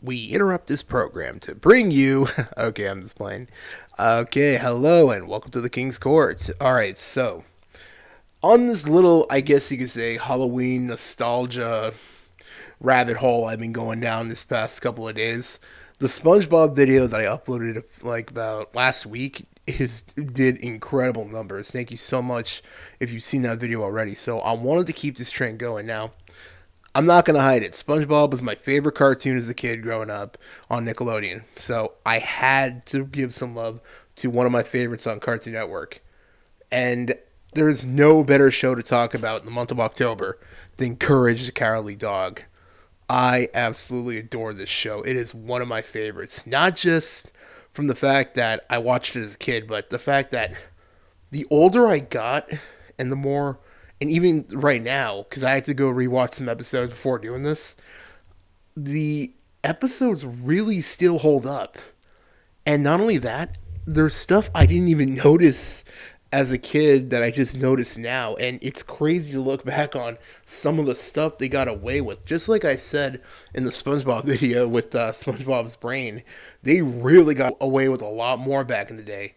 we interrupt this program to bring you. Okay, I'm just playing. Okay, hello and welcome to the King's Court. Alright, so on this little, I guess you could say, Halloween nostalgia rabbit hole I've been going down this past couple of days, the SpongeBob video that I uploaded like about last week did incredible numbers. Thank you so much if you've seen that video already. So I wanted to keep this trend going. Now, I'm not gonna hide it. SpongeBob was my favorite cartoon as a kid growing up on Nickelodeon. So I had to give some love to one of my favorites on Cartoon Network. And there's no better show to talk about in the month of October than Courage the Cowardly Dog. I absolutely adore this show. It is one of my favorites. Not just from the fact that I watched it as a kid, but the fact that the older I got and the more, and even right now, because I had to go rewatch some episodes before doing this, the episodes really still hold up. And not only that, there's stuff I didn't even notice as a kid that I just noticed now. And it's crazy to look back on some of the stuff they got away with. Just like I said in the SpongeBob video with SpongeBob's brain, they really got away with a lot more back in the day.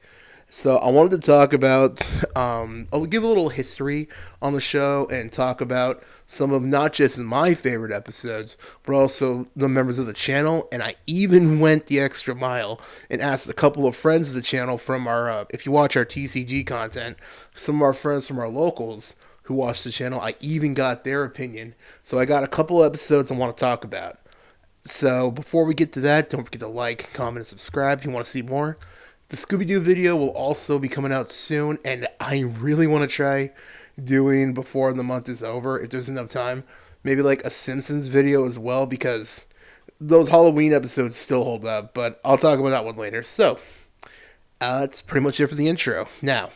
So I wanted to talk about, I'll give a little history on the show and talk about some of not just my favorite episodes, but also the members of the channel. And I even went the extra mile and asked a couple of friends of the channel from our, if you watch our TCG content, some of our friends from our locals who watch the channel, I even got their opinion. So I got a couple of episodes I want to talk about. So before we get to that, don't forget to like, comment, and subscribe if you want to see more. The Scooby-Doo video will also be coming out soon, and I really want to try doing before the month is over, if there's enough time, maybe like a Simpsons video as well, because those Halloween episodes still hold up, but I'll talk about that one later. So, that's pretty much it for the intro. Now,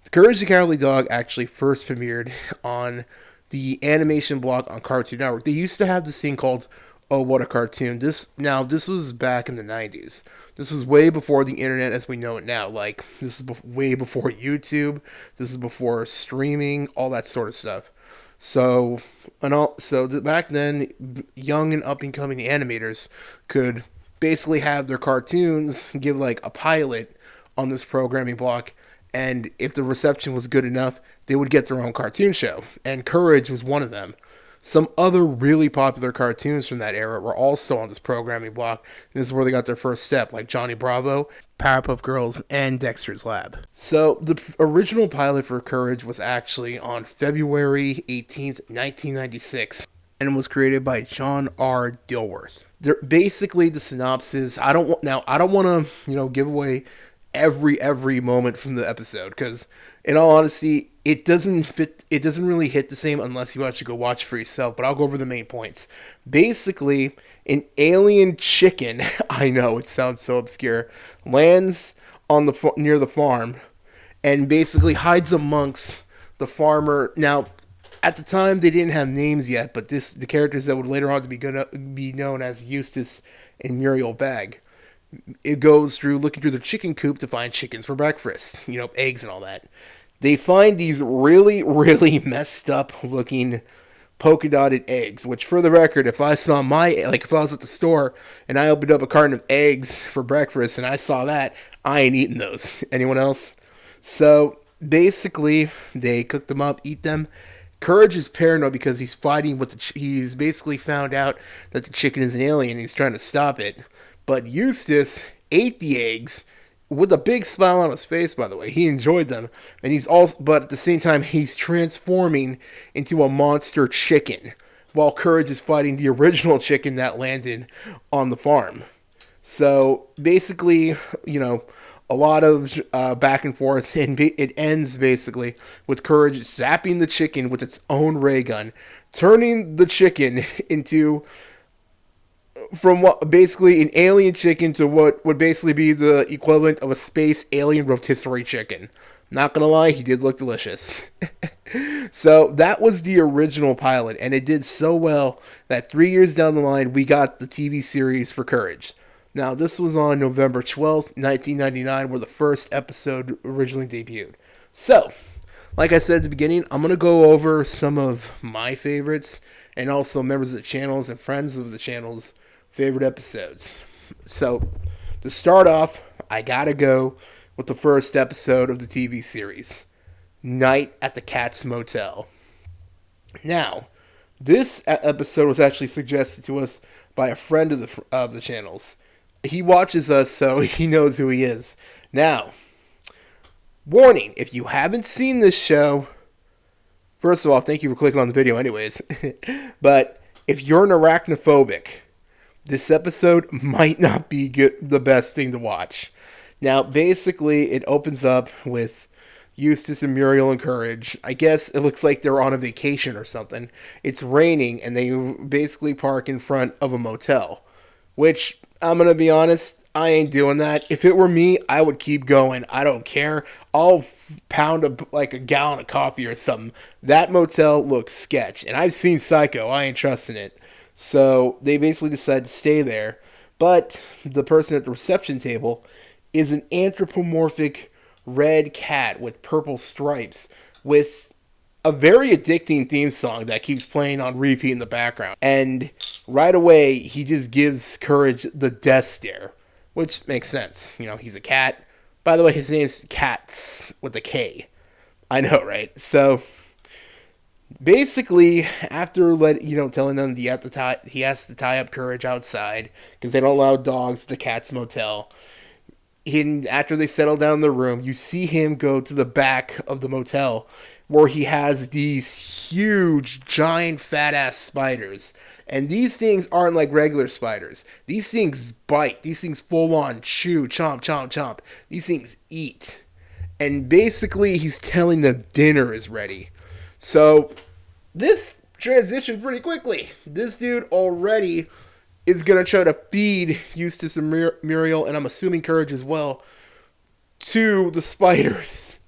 The Courage the Cowardly Dog actually first premiered on the animation block on Cartoon Network. They used to have this thing called Oh What a Cartoon. This was back in the 90s. This was way before the internet as we know it now. Like, this is way before YouTube. This is before streaming, all that sort of stuff. So, back then, young and up and coming animators could basically have their cartoons give like a pilot on this programming block, and if the reception was good enough, they would get their own cartoon show. And Courage was one of them. Some other really popular cartoons from that era were also on this programming block. And this is where they got their first step, like Johnny Bravo, Powerpuff Girls, and Dexter's Lab. So the original pilot for Courage was actually on February 18th, 1996, and was created by John R. Dilworth. They're basically the synopsis. I don't want to, give away every moment from the episode, because in all honesty, it doesn't really hit the same unless you actually go watch for yourself, but I'll go over the main points. Basically, an alien chicken, I know it sounds so obscure, lands on near the farm and basically hides amongst the farmer. Now, at the time they didn't have names yet, but the characters that would later on to be known as Eustace and Muriel Bag. It goes through looking through their chicken coop to find chickens for breakfast, eggs and all that. They find these really, really messed up looking polka dotted eggs, which for the record, if I was at the store and I opened up a carton of eggs for breakfast and I saw that, I ain't eating those. Anyone else? So basically, they cook them up, eat them. Courage is paranoid because he's fighting with he's basically found out that the chicken is an alien and he's trying to stop it. But Eustace ate the eggs with a big smile on his face, by the way. He enjoyed them. And but at the same time, he's transforming into a monster chicken while Courage is fighting the original chicken that landed on the farm. So basically, a lot of back and forth, and it ends basically with Courage zapping the chicken with its own ray gun, turning the chicken into, from what basically an alien chicken to what would basically be the equivalent of a space alien rotisserie chicken. Not gonna lie, he did look delicious. So that was the original pilot, and it did so well that 3 years down the line, we got the TV series for Courage. Now, this was on November 12th, 1999, where the first episode originally debuted. So, like I said at the beginning, I'm going to go over some of my favorites, and also members of the channels and friends of the channels favorite episodes. So, to start off, I gotta go with the first episode of the TV series, Night at the Cat's Motel. Now, this episode was actually suggested to us by a friend of the channel's. He watches us, so he knows who he is. Now, warning, if you haven't seen this show, first of all, thank you for clicking on the video anyways. But if you're an arachnophobic, this episode might not be the best thing to watch. Now, basically, it opens up with Eustace and Muriel and Courage. I guess it looks like they're on a vacation or something. It's raining, and they basically park in front of a motel. Which, I'm going to be honest, I ain't doing that. If it were me, I would keep going. I don't care. I'll pound like a gallon of coffee or something. That motel looks sketch. And I've seen Psycho. I ain't trusting it. So they basically decide to stay there. But the person at the reception table is an anthropomorphic red cat with purple stripes with a very addicting theme song that keeps playing on repeat in the background. And right away, he just gives Courage the death stare, which makes sense. You know, he's a cat. By the way, his name's Cats with a K. I know, right? So basically, after telling them he has to tie up Courage outside because they don't allow dogs to the Cat's Motel. After they settle down in the room, you see him go to the back of the motel where he has these huge, giant, fat-ass spiders. And these things aren't like regular spiders. These things bite. These things full-on chew, chomp, chomp, chomp. These things eat. And basically, he's telling them dinner is ready. So, this transitioned pretty quickly. This dude already is going to try to feed Eustace and Muriel, and I'm assuming Courage as well, to the spiders.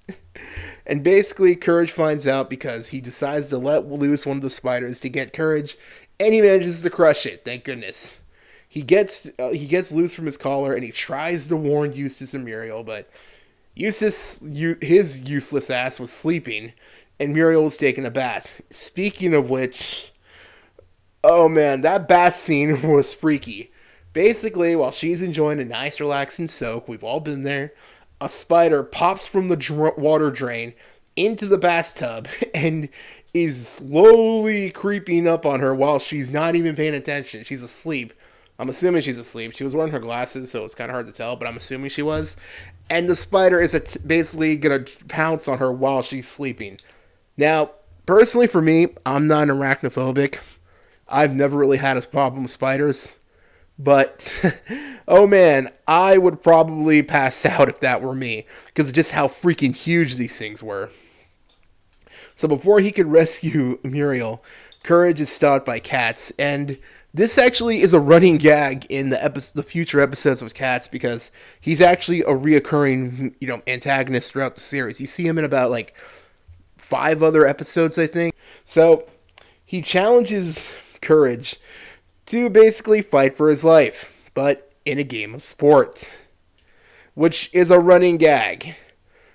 And basically, Courage finds out because he decides to let loose one of the spiders to get Courage, and he manages to crush it, thank goodness. He gets loose from his collar, and he tries to warn Eustace and Muriel, but his useless ass was sleeping, and Muriel was taking a bath. Speaking of which, oh man, that bath scene was freaky. Basically, while she's enjoying a nice relaxing soak, we've all been there, a spider pops from the water drain into the bathtub and is slowly creeping up on her while she's not even paying attention. She's asleep. I'm assuming she's asleep. She was wearing her glasses, so it's kind of hard to tell, but I'm assuming she was. And the spider is basically going to pounce on her while she's sleeping. Now, personally for me, I'm not arachnophobic. I've never really had a problem with spiders. But, oh man, I would probably pass out if that were me. Because of just how freaking huge these things were. So before he could rescue Muriel, Courage is stalked by cats. And this actually is a running gag in the future episodes of Cats. Because he's actually a reoccurring, antagonist throughout the series. You see him in about, 5 other episodes, I think. So, he challenges Courage to basically fight for his life, but in a game of sports, which is a running gag.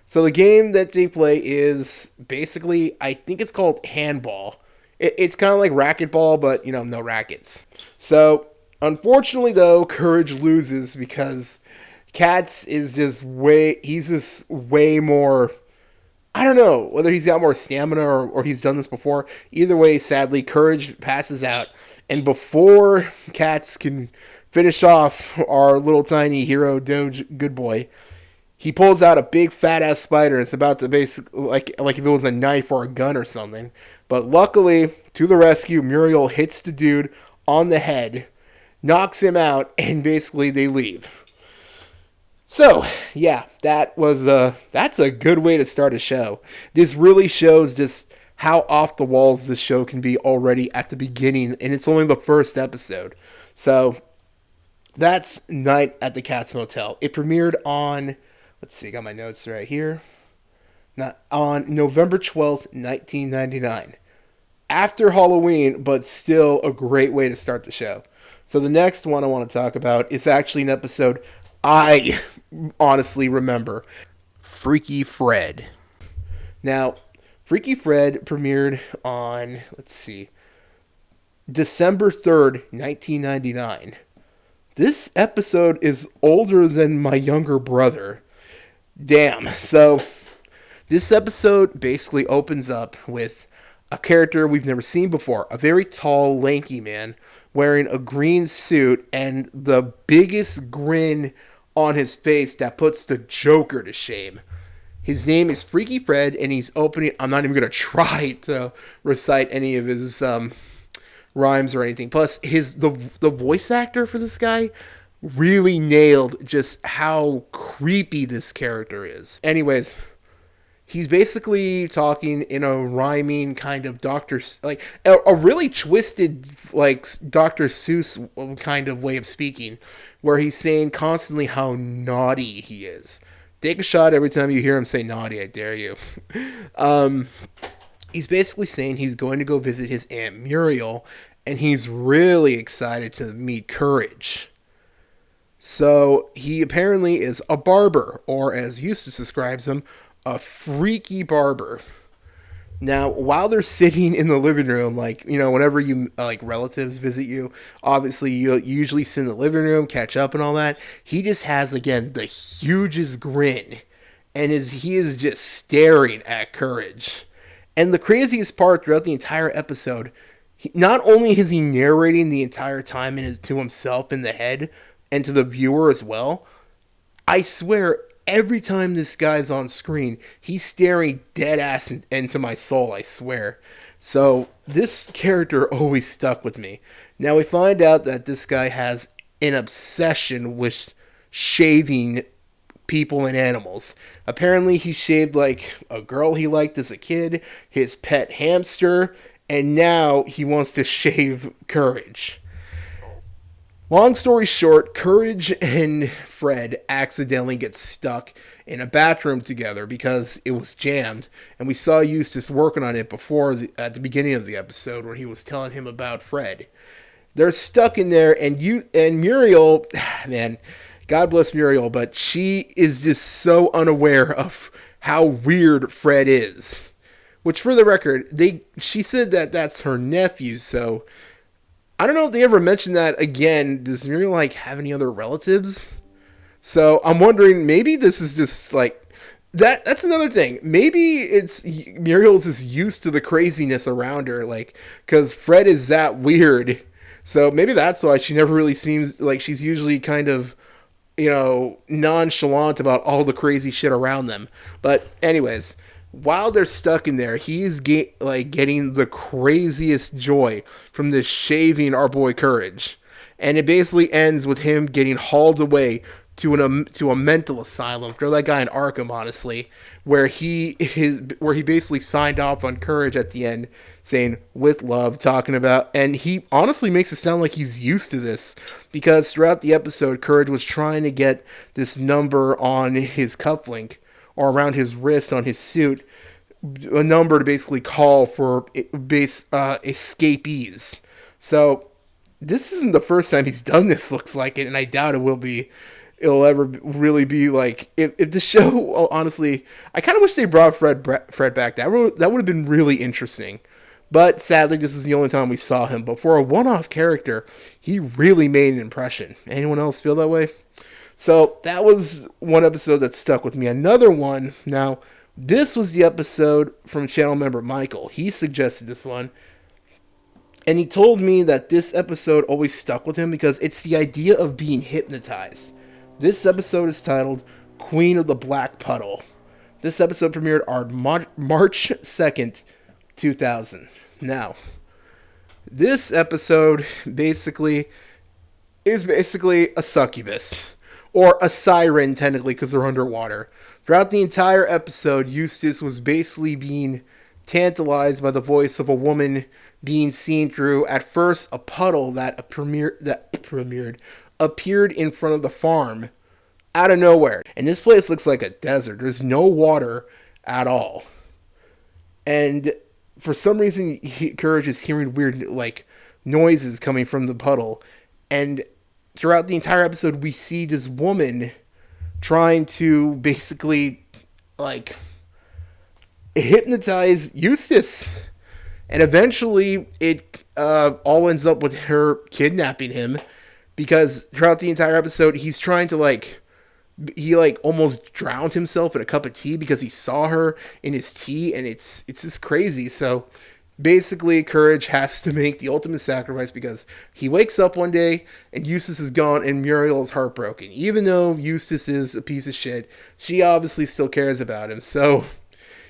So the game that they play is basically, I think it's called handball. It's kind of like racquetball, but, no rackets. So, unfortunately, though, Courage loses because Cats is he's just way more, I don't know, whether he's got more stamina or he's done this before. Either way, sadly, Courage passes out. And before Cats can finish off our little tiny hero, Doge good boy, he pulls out a big fat-ass spider. It's about to basically, like if it was a knife or a gun or something. But luckily, to the rescue, Muriel hits the dude on the head, knocks him out, and basically they leave. So, yeah, that's a good way to start a show. This really shows just how off the walls this show can be already at the beginning, and it's only the first episode. So, that's Night at the Cat's Motel. It premiered on, let's see, got my notes right here. On November 12th, 1999. After Halloween, but still a great way to start the show. So the next one I want to talk about is actually an episode I honestly remember. Freaky Fred. Now, Freaky Fred premiered on, let's see, December 3rd, 1999. This episode is older than my younger brother. Damn. So, this episode basically opens up with a character we've never seen before. A very tall, lanky man wearing a green suit and the biggest grin on his face that puts the Joker to shame. His name is Freaky Fred, and he's opening. I'm not even going to try to recite any of his rhymes or anything. Plus, the voice actor for this guy really nailed just how creepy this character is. Anyways, he's basically talking in a rhyming kind of like a really twisted like Dr. Seuss kind of way of speaking, where he's saying constantly how naughty he is. Take a shot every time you hear him say naughty, I dare you. um, he's basically saying he's going to go visit his Aunt Muriel, and he's really excited to meet Courage. So he apparently is a barber, or as Eustace describes him, a freaky barber. Now, while they're sitting in the living room, like, whenever you, like, relatives visit you, obviously you usually sit in the living room, catch up and all that. He just has, again, the hugest grin. And he is just staring at Courage. And the craziest part throughout the entire episode, not only is he narrating the entire time to himself in the head and to the viewer as well, I swear every time this guy's on screen, he's staring dead ass into my soul, I swear. So this character always stuck with me. Now we find out that this guy has an obsession with shaving people and animals. Apparently he shaved like a girl he liked as a kid, his pet hamster, and now he wants to shave Courage. Long story short, Courage and Fred accidentally get stuck in a bathroom together because it was jammed, and we saw Eustace working on it before at the beginning of the episode where he was telling him about Fred. They're stuck in there, and Muriel, man, God bless Muriel, but she is just so unaware of how weird Fred is. Which, for the record, she said that that's her nephew, so I don't know if they ever mentioned that again. Does Muriel, like, have any other relatives? So I'm wondering, maybe this is just, like, that's another thing. Maybe Muriel's just used to the craziness around her, like, because Fred is that weird. So maybe that's why she never really seems like she's usually kind of, nonchalant about all the crazy shit around them. But anyways, while they're stuck in there, he's getting the craziest joy from this shaving our boy Courage, and it basically ends with him getting hauled away to a mental asylum. Throw that guy in Arkham, honestly, where he basically signed off on Courage at the end, saying "with love," talking about, and he honestly makes it sound like he's used to this, because throughout the episode, Courage was trying to get this number on his cufflink or around his wrist on his suit, a number to basically call for escapees. So this isn't the first time he's done this, looks like it, and I doubt it'll ever really be like, if the show, honestly, I kind of wish they brought Fred back. That would have been really interesting. But sadly, this is the only time we saw him. But for a one-off character, he really made an impression. Anyone else feel that way? So that was one episode that stuck with me. Another one, now, this was the episode from channel member Michael. He suggested this one. And he told me that this episode always stuck with him because it's the idea of being hypnotized. This episode is titled Queen of the Black Puddle. This episode premiered on March 2nd, 2000. Now, this episode is basically a succubus. Or a siren, technically, because they're underwater. Throughout the entire episode, Eustace was basically being tantalized by the voice of a woman being seen through, at first, a puddle that appeared in front of the farm out of nowhere. And this place looks like a desert. There's no water at all. And for some reason, Courage is hearing weird, like, noises coming from the puddle. And throughout the entire episode, we see this woman trying to basically, like, hypnotize Eustace. And eventually, it all ends up with her kidnapping him, because throughout the entire episode, he's trying to he almost drowned himself in a cup of tea because he saw her in his tea, and it's just crazy. So basically, Courage has to make the ultimate sacrifice because he wakes up one day and Eustace is gone and Muriel is heartbroken. Even though Eustace is a piece of shit, she obviously still cares about him. So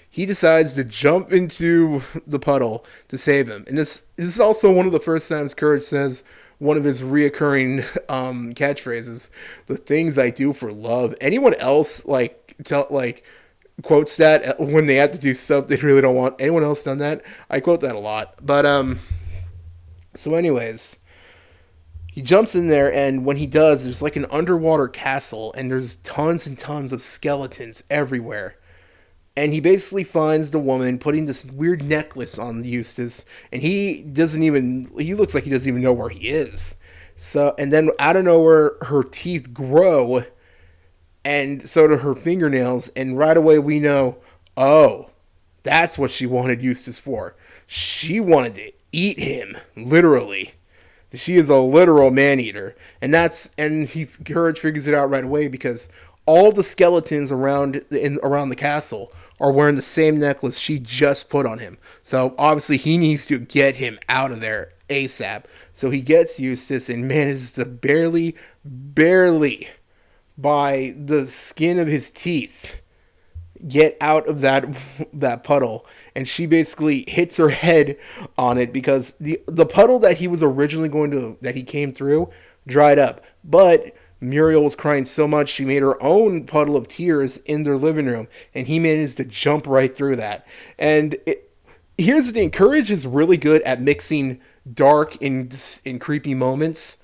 he decides to jump into the puddle to save him. And this is also one of the first times Courage says one of his reoccurring catchphrases, "The things I do for love." Anyone else quotes that when they have to do stuff they really don't want? Anyone else done that? I quote that a lot. But so anyways, he jumps in there, and when he does, there's like an underwater castle, and there's tons and tons of skeletons everywhere. And he basically finds the woman putting this weird necklace on Eustace, and he looks like he doesn't even know where he is. So, and then out of nowhere, her teeth grow, and so do her fingernails, and right away we know, oh, that's what she wanted Eustace for. She wanted to eat him, literally. She is a literal man-eater, and Courage figures it out right away because all the skeletons around the castle are wearing the same necklace she just put on him. So obviously he needs to get him out of there ASAP. So he gets Eustace and manages to barely, by the skin of his teeth, get out of that puddle, and she basically hits her head on it because the puddle that he came through dried up, but Muriel was crying so much she made her own puddle of tears in their living room, and he managed to jump right through that. And here's the thing: Courage is really good at mixing dark and creepy moments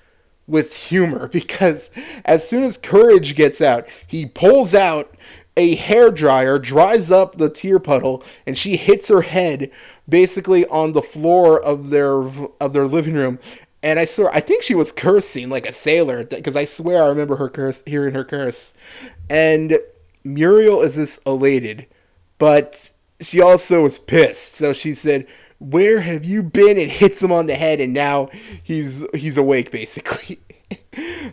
with humor, because as soon as Courage gets out, he pulls out a hairdryer, dries up the tear puddle, and she hits her head basically on the floor of their living room. And I think she was cursing like a sailor, because I swear I remember hearing her curse. And Muriel is just elated, but she also was pissed. So she said, "Where have you been?" And hits him on the head, and now he's awake basically.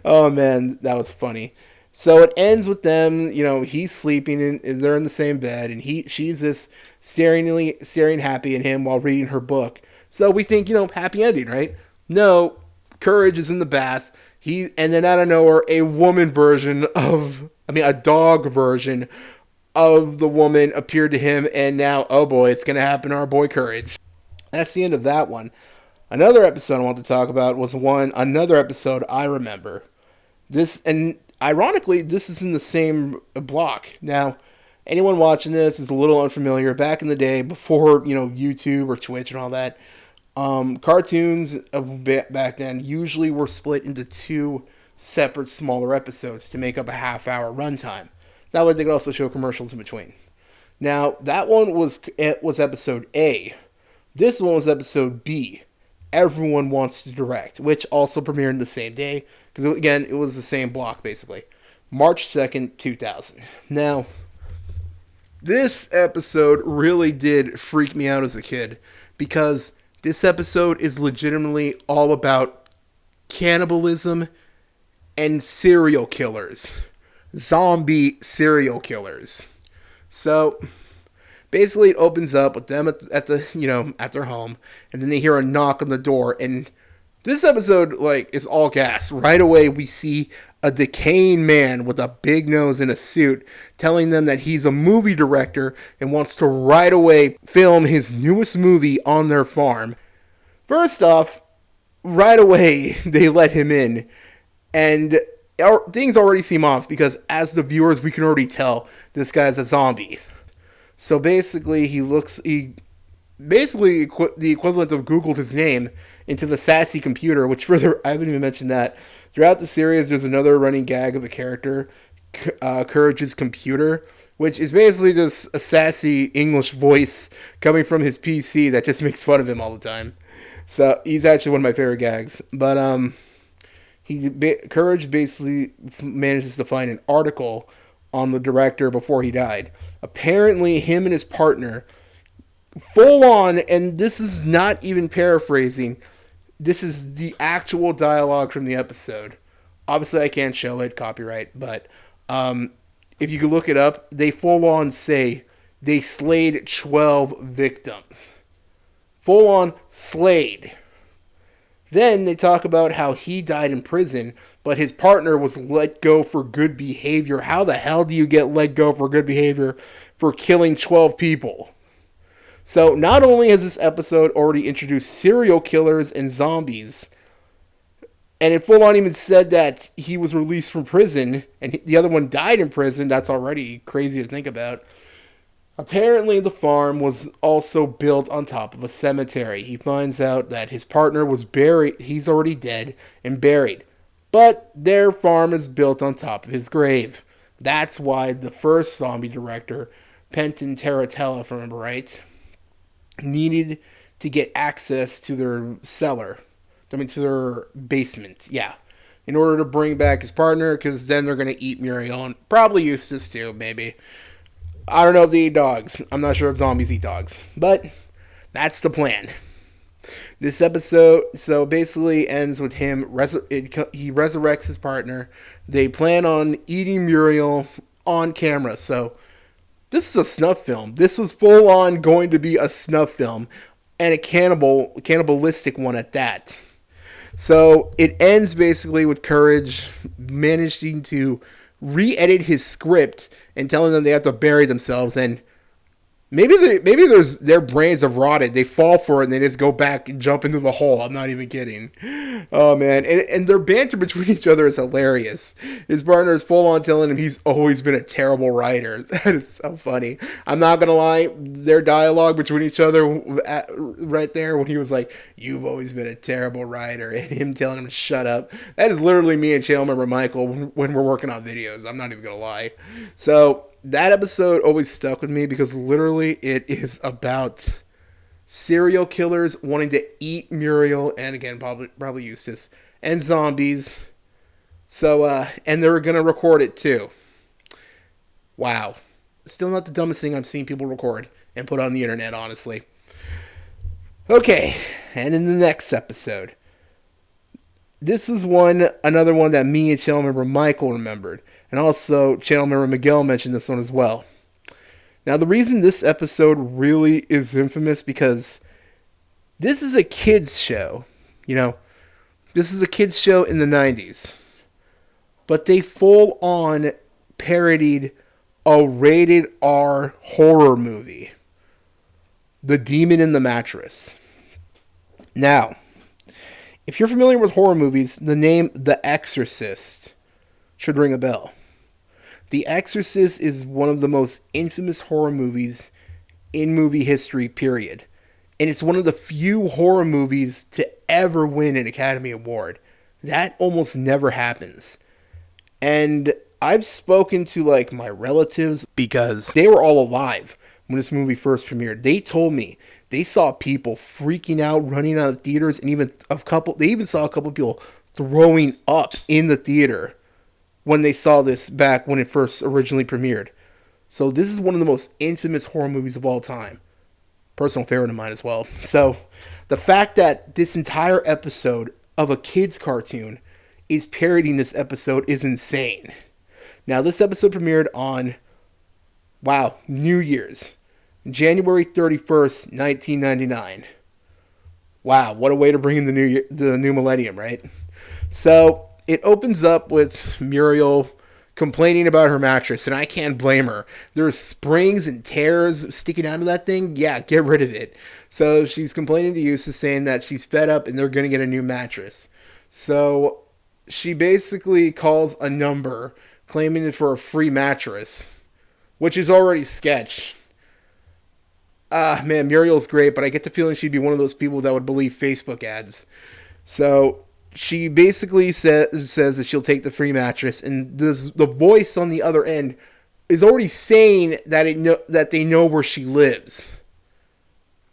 Oh man, that was funny. So it ends with them, he's sleeping and they're in the same bed, and she's just staring happy at him while reading her book. So we think, happy ending, right? No, Courage is in the bath. And then out of nowhere, a dog version of the woman appeared to him, and now, oh boy, it's gonna happen to our boy Courage. That's the end of that one. Another episode I want to talk about was another episode I remember. And ironically, this is in the same block. Now, anyone watching this is a little unfamiliar. Back in the day, before YouTube or Twitch and all that, cartoons back then usually were split into two separate, smaller episodes to make up a half-hour runtime. That way, they could also show commercials in between. Now, that one was episode A. This one was episode B. Everyone Wants to Direct, which also premiered in the same day, because again, it was the same block basically. March 2nd, 2000. Now, this episode really did freak me out as a kid, because this episode is legitimately all about cannibalism and serial killers. Zombie serial killers. So basically, it opens up with them at their home, and then they hear a knock on the door. And this episode, is all gas. Right away, we see a decaying man with a big nose in a suit telling them that he's a movie director and wants to right away film his newest movie on their farm. First off, right away, they let him in, and things already seem off because as the viewers, we can already tell this guy's a zombie. So basically, the equivalent of Googled his name into the sassy computer, which further, I haven't even mentioned that. Throughout the series, there's another running gag of a character, Courage's computer, which is basically just a sassy English voice coming from his PC that just makes fun of him all the time. So he's actually one of my favorite gags. But Courage basically manages to find an article on the director before he died. Apparently, him and his partner, full on, and this is not even paraphrasing, This is the actual dialogue from the episode. Obviously, I can't show it, copyright, but um, if you could look it up, they full on say they slayed 12 victims. Full on slayed. Then they talk about how he died in prison, but his partner was let go for good behavior. How the hell do you get let go for good behavior for killing 12 people? So, not only has this episode already introduced serial killers and zombies, and it full on even said that he was released from prison and the other one died in prison. That's already crazy to think about. Apparently, the farm was also built on top of a cemetery. He finds out that his partner was buried, he's already dead and buried. But their farm is built on top of his grave. That's why the first zombie director, Penton Terratella, if I remember right, needed to get access to their cellar. To their basement, yeah. In order to bring back his partner, because then they're going to eat Muriel and probably Eustace too, maybe. I don't know if they eat dogs. I'm not sure if zombies eat dogs. But that's the plan. This episode, so basically ends with him, he resurrects his partner. They plan on eating Muriel on camera. So this is a snuff film. This was full on going to be a snuff film. And a cannibalistic one at that. So it ends basically with Courage managing to re-edit his script and telling them they have to bury themselves. And maybe their brains have rotted. They fall for it and they just go back and jump into the hole. I'm not even kidding. Oh man, and their banter between each other is hilarious. His partner is full on telling him he's always been a terrible writer. That is so funny. I'm not gonna lie, their dialogue between each other right there when he was like, "You've always been a terrible writer," and him telling him to shut up. That is literally me and channel member Michael when we're working on videos. I'm not even gonna lie. So that episode always stuck with me because literally it is about serial killers wanting to eat Muriel and again probably Eustace and zombies. So and they're gonna record it too. Wow, still not the dumbest thing I've seen people record and put on the internet, honestly. Okay, and in the next episode, this is another one that me and channel member Michael remembered. And also, channel member Miguel mentioned this one as well. Now, the reason this episode really is infamous because this is a kids show. This is a kids show in the 90s. But they full on parodied a rated R horror movie. The Demon in the Mattress. Now, if you're familiar with horror movies, the name The Exorcist should ring a bell. The Exorcist is one of the most infamous horror movies in movie history, period. And it's one of the few horror movies to ever win an Academy Award. That almost never happens. And I've spoken to my relatives because they were all alive when this movie first premiered. They told me they saw people freaking out, running out of theaters, and they even saw a couple of people throwing up in the theater when they saw this back when it first originally premiered. So this is one of the most infamous horror movies of all time. Personal favorite of mine as well. So the fact that this entire episode of a kid's cartoon is parodying this episode is insane. Now this episode premiered on, New Year's. January 31st, 1999. Wow, what a way to bring in the new millennium, right? So it opens up with Muriel complaining about her mattress, and I can't blame her. There's springs and tears sticking out of that thing. Yeah, get rid of it. So she's complaining to Eustace, saying that she's fed up and they're going to get a new mattress. So she basically calls a number claiming it for a free mattress, which is already sketch. Man, Muriel's great, but I get the feeling she'd be one of those people that would believe Facebook ads. So she basically says that she'll take the free mattress, and the voice on the other end is already saying that they know where she lives.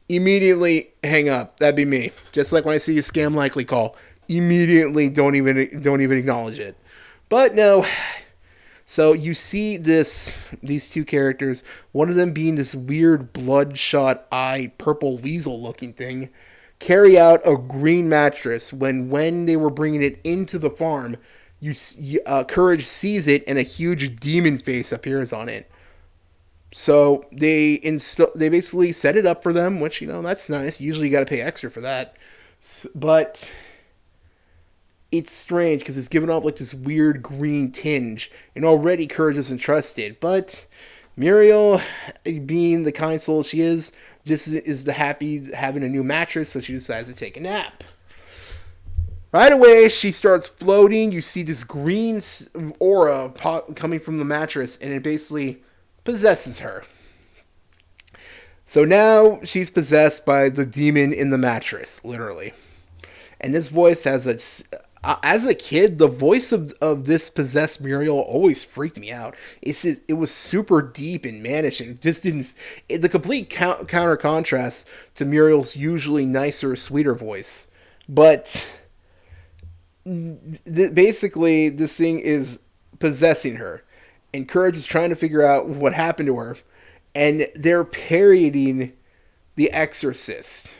Immediately hang up. That'd be me. Just like when I see a scam likely call, immediately don't even acknowledge it. But no. So you see these two characters, one of them being this weird bloodshot eye, purple weasel looking thing, carry out a green mattress when they were bringing it into the farm. Courage sees it and a huge demon face appears on it. So they basically set it up for them, which that's nice. Usually you got to pay extra for that, but it's strange because it's given off like this weird green tinge, and already Courage isn't trusted. But Muriel, being the kind soul she is, just is the happy having a new mattress, so she decides to take a nap. Right away, she starts floating. You see this green aura coming from the mattress, and it basically possesses her. So now she's possessed by the demon in the mattress, literally. And this voice has as a kid, the voice of this possessed Muriel always freaked me out. It was super deep and mannish, and it just didn't. The complete counter contrast to Muriel's usually nicer, sweeter voice. But basically, this thing is possessing her, and Courage is trying to figure out what happened to her, and they're parodying The Exorcist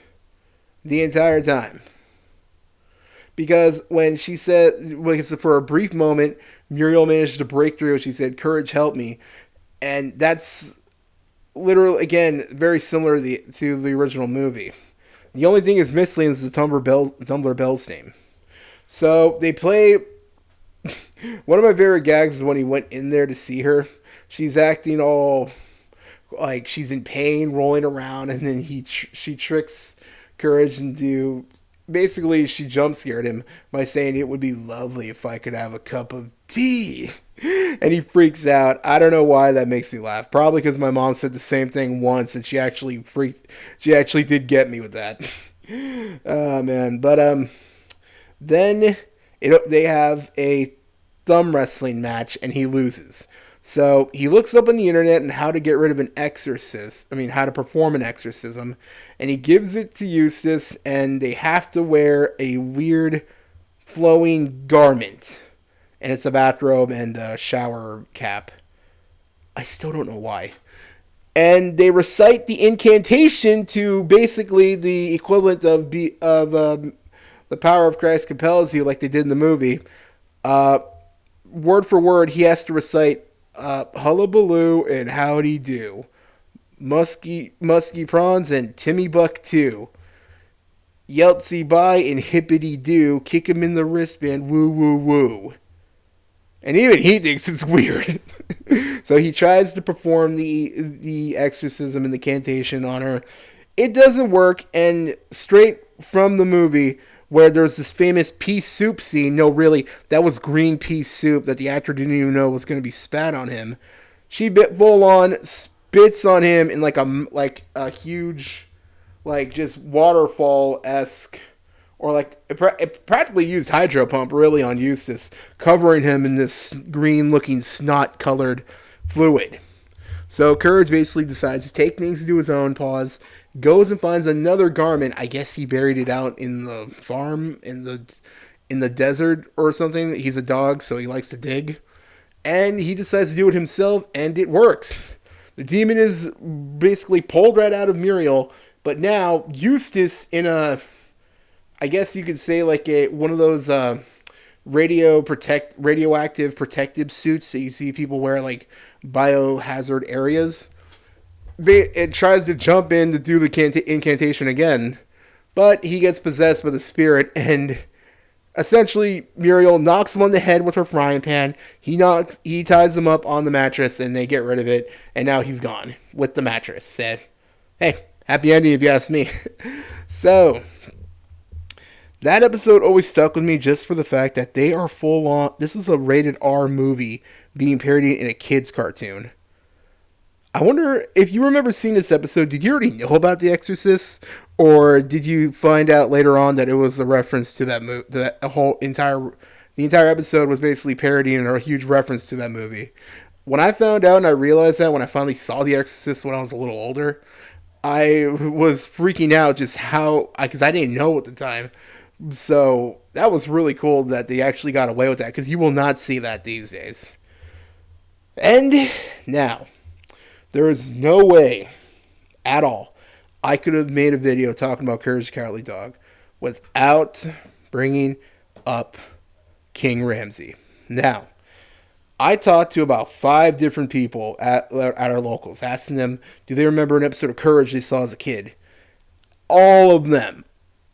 the entire time. Because when she said, for a brief moment, Muriel managed to break through. She said, "Courage, help me." And that's literally, again, very similar to the original movie. The only thing is missing is the Tumbler Bells theme. So they play. One of my favorite gags is when he went in there to see her. She's acting all like she's in pain, rolling around, and then she tricks Courage into. Basically, she jump scared him by saying it would be lovely if I could have a cup of tea. And he freaks out. I don't know why that makes me laugh. Probably because my mom said the same thing once, and she actually did get me with that. Oh man, but then they have a thumb wrestling match, and he loses. So he looks up on the internet and how to get rid of how to perform an exorcism, and he gives it to Eustace, and they have to wear a weird flowing garment, and it's a bathrobe and a shower cap. I still don't know why. And they recite the incantation to basically the equivalent of the power of Christ compels you, like they did in the movie. Word for word, he has to recite hullabaloo and howdy do, musky prawns and Timmy Buck too, Yeltsy bye and hippity doo, kick him in the wristband, woo woo woo. And even he thinks it's weird. So he tries to perform the exorcism and the cantation on her. It doesn't work, and straight from the movie, where there's this famous pea soup scene. No, really, that was green pea soup that the actor didn't even know was going to be spat on him. She bit full on spits on him in like a huge, like just waterfall-esque, or like it practically used hydro pump really on Eustace, covering him in this green-looking snot-colored fluid. So Courage basically decides to take things into his own paws, goes and finds another garment. I guess he buried it out in the farm, in the desert or something. He's a dog, so he likes to dig. And he decides to do it himself, and it works. The demon is basically pulled right out of Muriel, but now Eustace in I guess you could say like one of those radioactive protective suits that you see people wear like biohazard areas. It tries to jump in to do the incantation again, but he gets possessed by the spirit, and essentially Muriel knocks him on the head with her frying pan. He ties him up on the mattress, and they get rid of it, and now he's gone with the mattress. Said, hey, happy ending if you ask me. So that episode always stuck with me just for the fact that they are full on. This is a rated R movie being parodied in a kid's cartoon. I wonder if you remember seeing this episode, did you already know about The Exorcist? Or did you find out later on that it was a reference to that movie? The entire episode was basically parodying or a huge reference to that movie. When I found out and I realized that when I finally saw The Exorcist when I was a little older, I was freaking out just because I didn't know at the time. So that was really cool that they actually got away with that, because you will not see that these days. And now, there is no way at all I could have made a video talking about Courage the Cowardly Dog without bringing up King Ramsey. Now, I talked to about 5 different people at our locals, asking them, do they remember an episode of Courage they saw as a kid? All of them,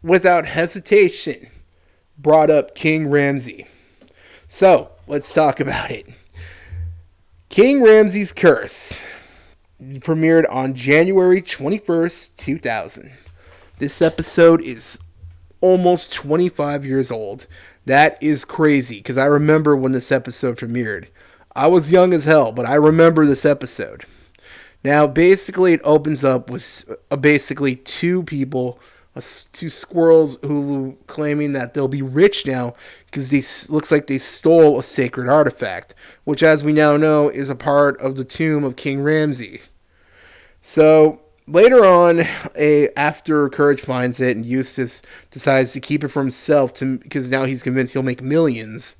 without hesitation, brought up King Ramsey. So, let's talk about it. King Ramsey's Curse premiered on January 21st, 2000. This episode is almost 25 years old. That is crazy, because I remember when this episode premiered. I was young as hell, but I remember this episode. Now, basically, it opens up with basically 2 squirrels who claiming that they'll be rich now because they looks like they stole a sacred artifact, which, as we now know, is a part of the tomb of King Ramsey. So later on, after Courage finds it and Eustace decides to keep it for himself because now he's convinced he'll make millions,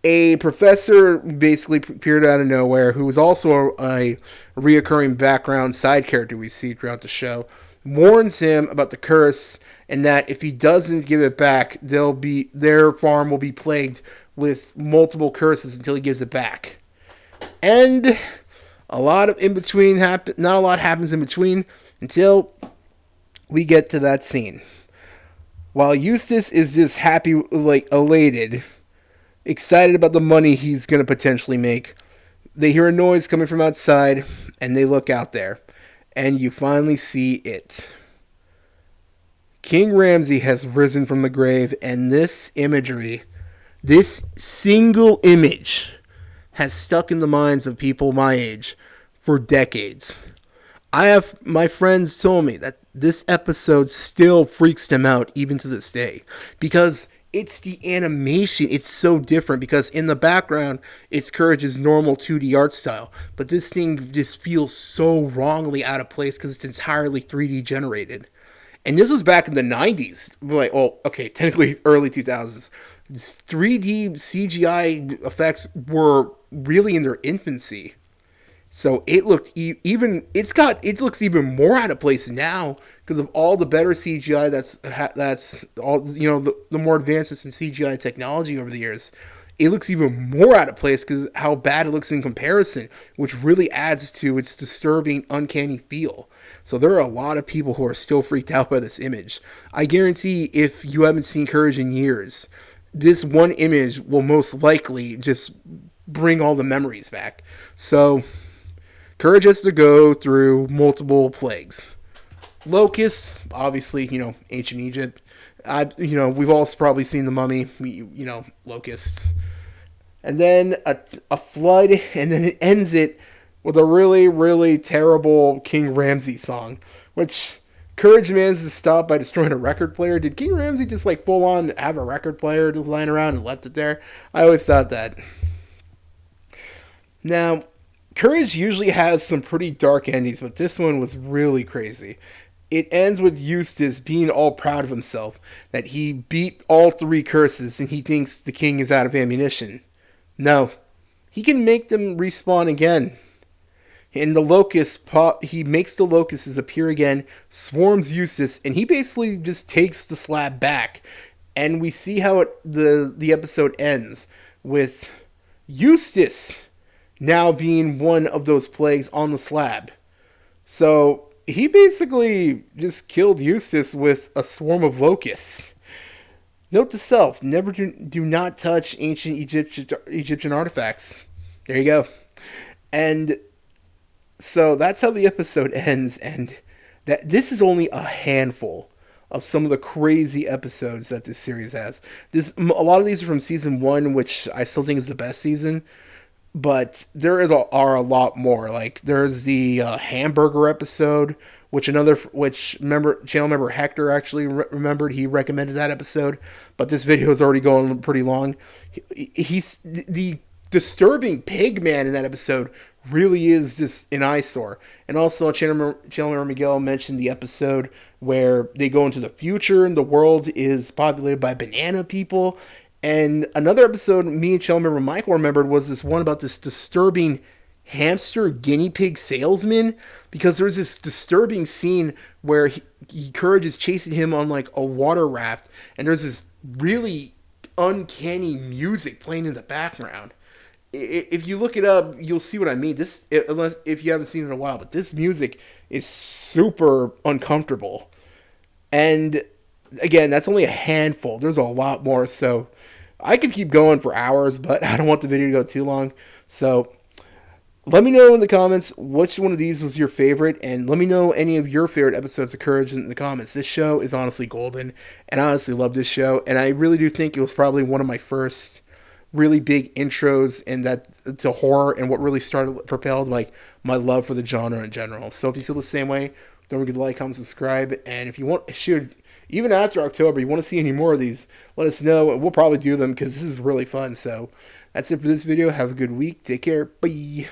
a professor basically appeared out of nowhere, who was also a reoccurring background side character we see throughout the show, warns him about the curse and that if he doesn't give it back, their farm will be plagued with multiple curses until he gives it back. And a lot of in between not a lot happens in between until we get to that scene. While Eustace is just happy, like elated, excited about the money he's going to potentially make, they hear a noise coming from outside, and they look out there, and you finally see it. King Ramsey has risen from the grave, and this imagery, this single image, has stuck in the minds of people my age for decades. My friends told me that this episode still freaks them out even to this day, because it's the animation. It's so different because in the background, it's Courage's normal 2D art style. But this thing just feels so wrongly out of place because it's entirely 3D generated. And this was back in the 90s. Like, well, okay, technically early 2000s. 3D CGI effects were really in their infancy. So it looked it looks even more out of place now because of all the better CGI that's all, the more advances in CGI technology over the years. It looks even more out of place because how bad it looks in comparison, which really adds to its disturbing, uncanny feel. So there are a lot of people who are still freaked out by this image. I guarantee if you haven't seen Courage in years, this one image will most likely just bring all the memories back. So Courage has to go through multiple plagues. Locusts, obviously, ancient Egypt. We've all probably seen The Mummy, locusts. And then a flood, and then it ends it with a really, really terrible King Ramsey song, which Courage manages to stop by destroying a record player. Did King Ramsey just full on have a record player just lying around and left it there? I always thought that. Now, Courage usually has some pretty dark endings, but this one was really crazy. It ends with Eustace being all proud of himself that he beat all 3 curses and he thinks the king is out of ammunition. No, he can make them respawn again. And the locust, he makes the locusts appear again, swarms Eustace, and he basically just takes the slab back. And we see how the episode ends with Eustace now being one of those plagues on the slab. So he basically just killed Eustace with a swarm of locusts. Note to self, never do not touch ancient Egyptian artifacts. There you go. And so that's how the episode ends, and that this is only a handful of some of the crazy episodes that this series has. A lot of these are from season 1, which I still think is the best season. But there are a lot more. Like there's the hamburger episode, which channel member Hector actually remembered. He recommended that episode, but this video is already going pretty long. He's the disturbing pig man in that episode really is just an eyesore. And also, channel member Miguel mentioned the episode where they go into the future and the world is populated by banana people. And another episode me and channel member Michael remembered was this one about this disturbing hamster guinea pig salesman, because there's this disturbing scene where Courage is chasing him on like a water raft, and there's this really uncanny music playing in the background. If you look it up, you'll see what I mean. This, unless if you haven't seen it in a while, but this music is super uncomfortable. And again, that's only a handful. There's a lot more. So I could keep going for hours, but I don't want the video to go too long. So let me know in the comments which one of these was your favorite, and let me know any of your favorite episodes of Courage in the comments. This show is honestly golden, and I honestly love this show, and I really do think it was probably one of my first really big intros and that to horror, and what really started propelled like my love for the genre in general. So if you feel the same way, don't forget to like, comment, subscribe, and if you want, shoot, even after October, you want to see any more of these, let us know, and we'll probably do them because this is really fun. So that's it for this video. Have a good week. Take care. Bye.